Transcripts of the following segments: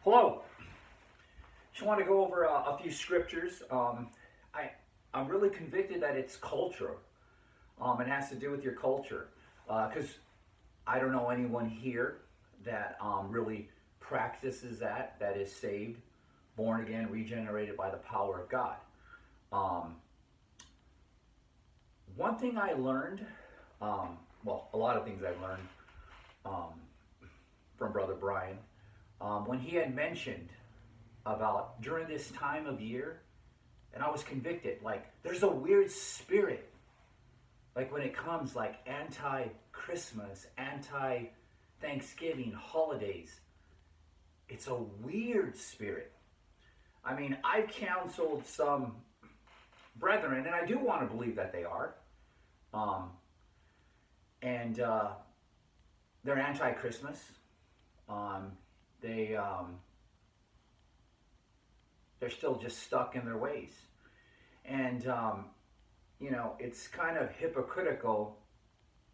Hello. Just want to go over a few scriptures. I'm really convicted that it's culture. It has to do with your culture. Because I don't know anyone here that really practices that is saved, born again, regenerated by the power of God. Um, One thing I learned, a lot of things I've learned um, from Brother Brian, when he had mentioned about during this time of year, and I was convicted, like, there's a weird spirit, like when it comes like anti-Christmas, anti-Thanksgiving, holidays. It's a weird spirit. I mean, I've counseled some brethren, and I do want to believe that they are, um, and they're anti-Christmas. Um, they they're still just stuck in their ways, and it's kind of hypocritical.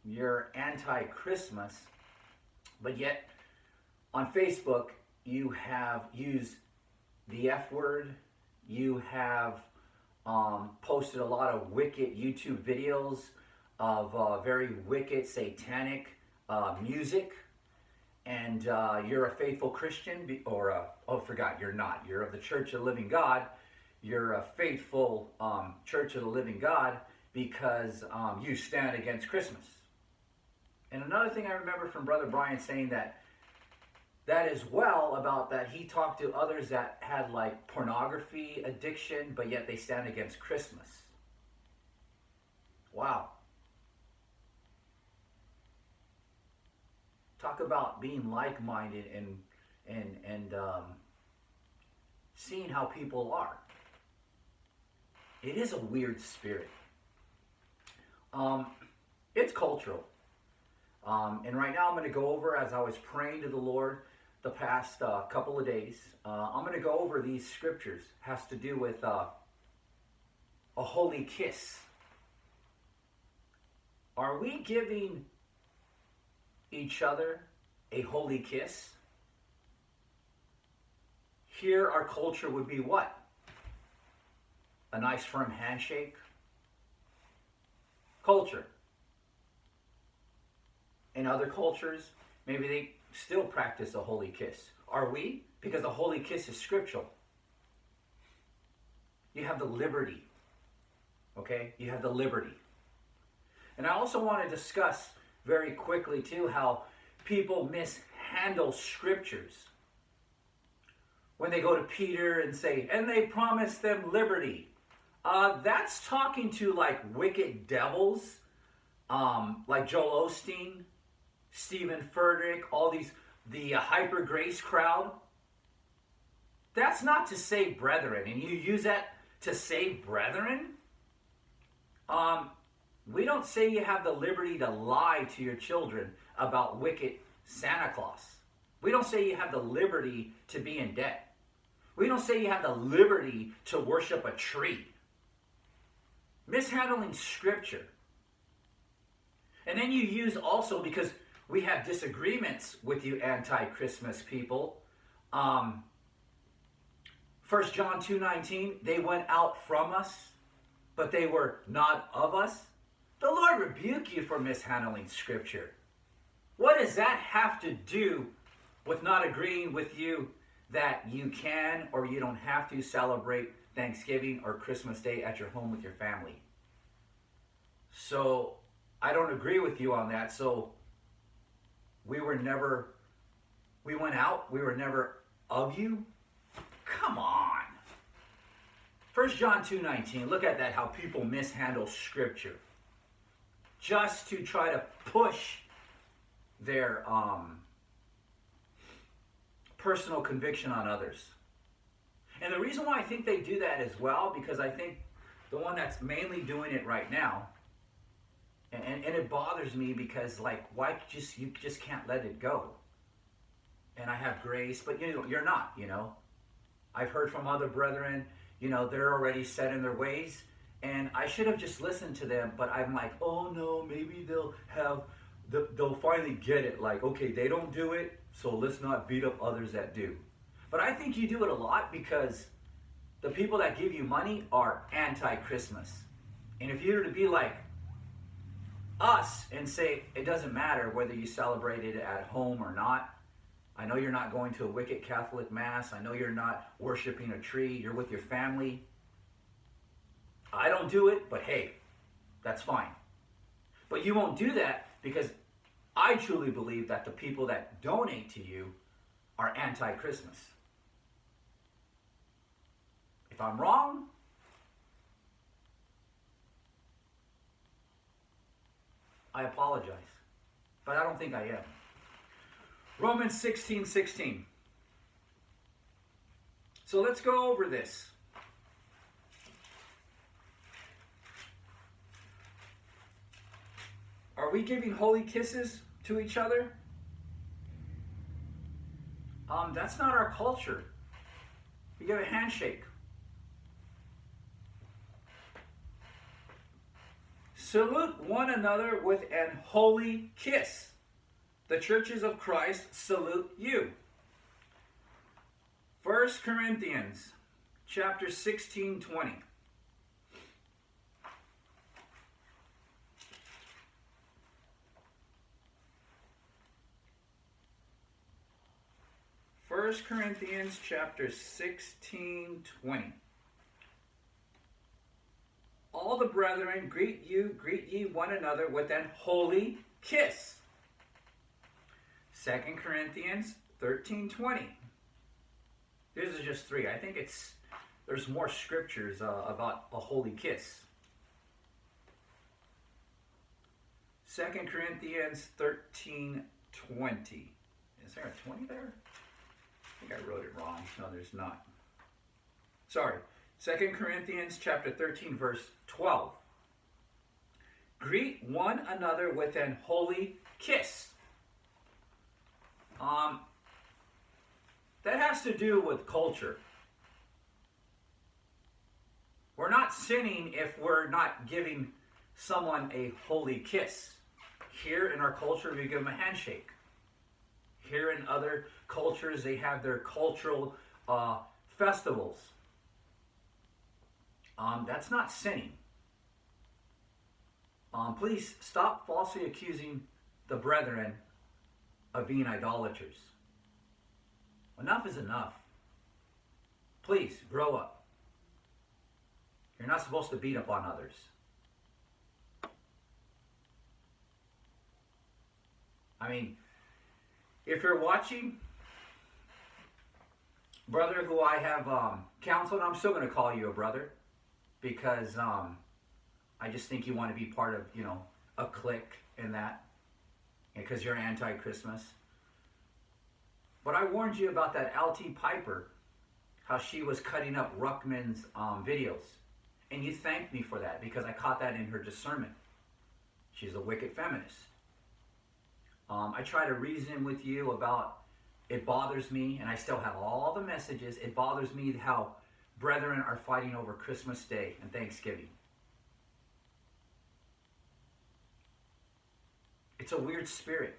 You're anti-Christmas, but yet on Facebook you have used the F word. You have posted a lot of wicked YouTube videos of very wicked satanic music, and you're a faithful Christian, you're not. You're of the Church of the Living God. You're a faithful Church of the Living God because you stand against Christmas. And another thing I remember from Brother Brian saying that as well, about that he talked to others that had like pornography addiction, but yet they stand against Christmas. Wow. Talk about being like-minded and seeing how people are. It is a weird spirit. It's cultural. And right now I'm going to go over, as I was praying to the Lord the past couple of days, I'm going to go over these scriptures. Has to do with a holy kiss. Are we giving each other a holy kiss? Here our culture would be what? A nice firm handshake? Culture. In other cultures, maybe they still practice a holy kiss. Are we? Because the holy kiss is scriptural. You have the liberty. Okay? You have the liberty. And I also want to discuss very quickly too how people mishandle scriptures. When they go to Peter and say, and they promise them liberty. That's talking to like wicked devils, like Joel Osteen, Stephen Furtick, all these, the hyper grace crowd. That's not to save brethren, and you use that to save brethren. We don't say you have the liberty to lie to your children about wicked Santa Claus. We don't say you have the liberty to be in debt. We don't say you have the liberty to worship a tree. Mishandling scripture. And then you use also, because we have disagreements with you anti-Christmas people. 1 John 2:19, they went out from us, but they were not of us. The Lord rebuke you for mishandling scripture. What does that have to do with not agreeing with you that you can or you don't have to celebrate Thanksgiving or Christmas Day at your home with your family? So I don't agree with you on that. So we went out, we were never of you? Come on. 1 John 2:19, look at that, how people mishandle scripture. Just to try to push their personal conviction on others. And the reason why I think they do that as well, because I think the one that's mainly doing it right now, and it bothers me because, like, you just can't let it go. And I have grace, but you're not, I've heard from other brethren, they're already set in their ways, and I should have just listened to them, but I'm like, oh no, maybe they'll finally get it, like, okay, they don't do it, so let's not beat up others that do. But I think you do it a lot because the people that give you money are anti-Christmas. And if you were to be like us and say it doesn't matter whether you celebrate it at home or not. I know you're not going to a wicked Catholic mass. I know you're not worshiping a tree. You're with your family. I don't do it, but hey, that's fine. But you won't do that because I truly believe that the people that donate to you are anti-Christmas. If I'm wrong, I apologize. But I don't think I am. Romans 16:16. So let's go over this. Are we giving holy kisses to each other? That's not our culture. We give a handshake. Salute one another with an holy kiss. The churches of Christ salute you. 1 Corinthians chapter 16:20. First Corinthians chapter 16:20. All the brethren greet ye one another with an holy kiss. 2 Corinthians 13:20. These are just three. I think there's more scriptures about a holy kiss. 2 Corinthians 13:20. Is there a 20 there? I think I wrote it wrong. No, there's not. Sorry. 2 Corinthians chapter 13, verse 12. Greet one another with an holy kiss. That has to do with culture. We're not sinning if we're not giving someone a holy kiss. Here in our culture, we give them a handshake. Here in other cultures, they have their cultural festivals. That's not sinning. Please stop falsely accusing the brethren of being idolaters. Enough is enough. Please, grow up. You're not supposed to beat up on others. I mean, if you're watching, brother who I have counseled, I'm still going to call you a brother because I just think you want to be part of, a clique in that because you're anti-Christmas. But I warned you about that LT Piper, how she was cutting up Ruckman's videos. And you thanked me for that because I caught that in her discernment. She's a wicked feminist. I try to reason with you about it bothers me, and I still have all the messages. It bothers me how brethren are fighting over Christmas Day and Thanksgiving. It's a weird spirit.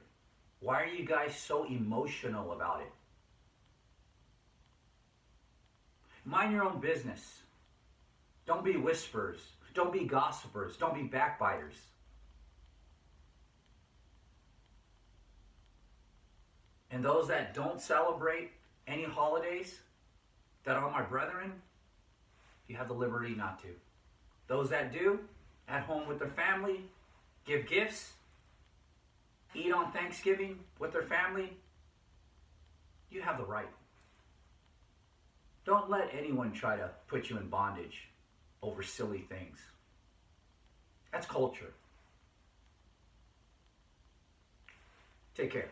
Why are you guys so emotional about it? Mind your own business. Don't be whisperers. Don't be gossipers. Don't be backbiters. And those that don't celebrate any holidays that are my brethren, you have the liberty not to. Those that do, at home with their family, give gifts, eat on Thanksgiving with their family, you have the right. Don't let anyone try to put you in bondage over silly things. That's culture. Take care.